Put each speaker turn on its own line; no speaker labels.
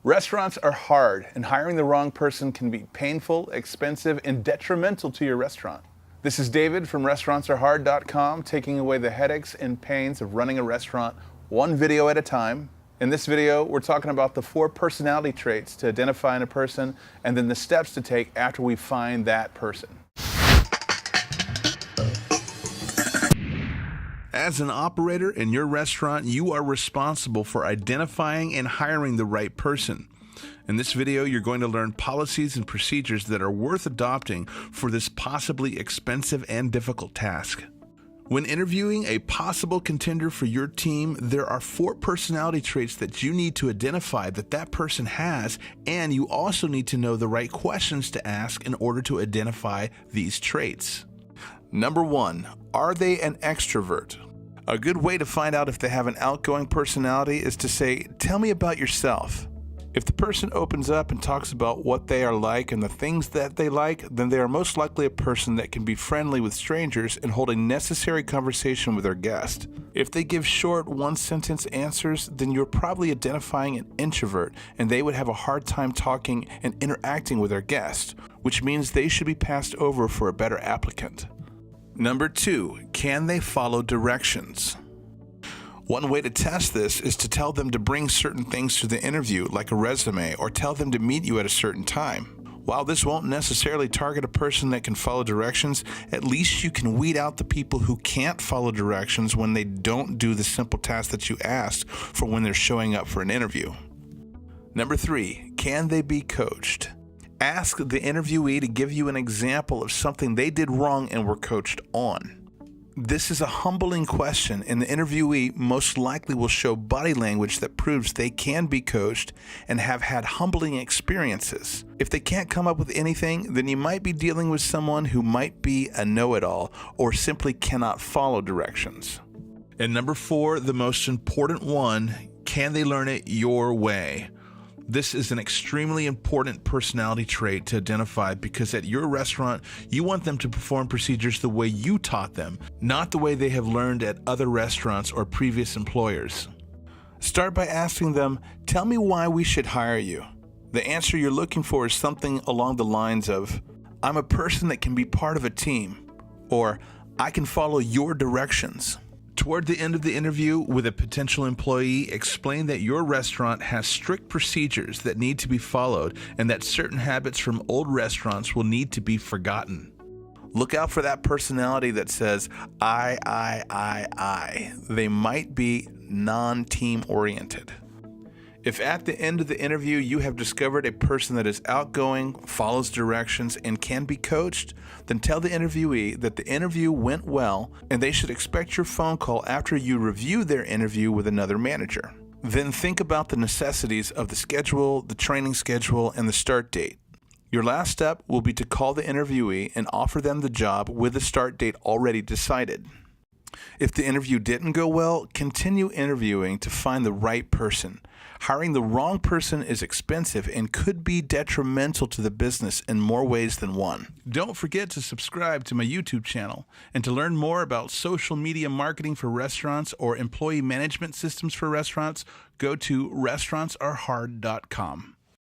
Restaurants are hard, and hiring the wrong person can be painful, expensive, and detrimental to your restaurant. This is David from restaurantsarehard.com, taking away the headaches and pains of running a restaurant one video at a time. In this video, we're talking about the 4 personality traits to identify in a person, and then the steps to take after we find that person. As an operator in your restaurant, you are responsible for identifying and hiring the right person. In this video, you're going to learn policies and procedures that are worth adopting for this possibly expensive and difficult task. When interviewing a possible contender for your team, there are 4 personality traits that you need to identify that person has, and you also need to know the right questions to ask in order to identify these traits. Number 1, are they an extrovert? A good way to find out if they have an outgoing personality is to say, "Tell me about yourself." If the person opens up and talks about what they are like and the things that they like, then they are most likely a person that can be friendly with strangers and hold a necessary conversation with their guest. If they give short, one-sentence answers, then you're probably identifying an introvert, and they would have a hard time talking and interacting with their guest, which means they should be passed over for a better applicant. Number 2, can they follow directions? One way to test this is to tell them to bring certain things to the interview, like a resume, or tell them to meet you at a certain time. While this won't necessarily target a person that can follow directions, at least you can weed out the people who can't follow directions when they don't do the simple task that you asked for when they're showing up for an interview. Number 3, can they be coached? Ask the interviewee to give you an example of something they did wrong and were coached on. This is a humbling question, and the interviewee most likely will show body language that proves they can be coached and have had humbling experiences. If they can't come up with anything, then you might be dealing with someone who might be a know-it-all or simply cannot follow directions. And number 4, the most important one, can they learn it your way? This is an extremely important personality trait to identify because at your restaurant, you want them to perform procedures the way you taught them, not the way they have learned at other restaurants or previous employers. Start by asking them, "Tell me why we should hire you." The answer you're looking for is something along the lines of, "I'm a person that can be part of a team," or "I can follow your directions." Toward the end of the interview with a potential employee, explain that your restaurant has strict procedures that need to be followed and that certain habits from old restaurants will need to be forgotten. Look out for that personality that says, I. They might be non-team oriented. If at the end of the interview you have discovered a person that is outgoing, follows directions, and can be coached, then tell the interviewee that the interview went well and they should expect your phone call after you review their interview with another manager. Then think about the necessities of the schedule, the training schedule, and the start date. Your last step will be to call the interviewee and offer them the job with the start date already decided. If the interview didn't go well, continue interviewing to find the right person. Hiring the wrong person is expensive and could be detrimental to the business in more ways than one. Don't forget to subscribe to my YouTube channel. And to learn more about social media marketing for restaurants or employee management systems for restaurants, go to restaurantsarehard.com.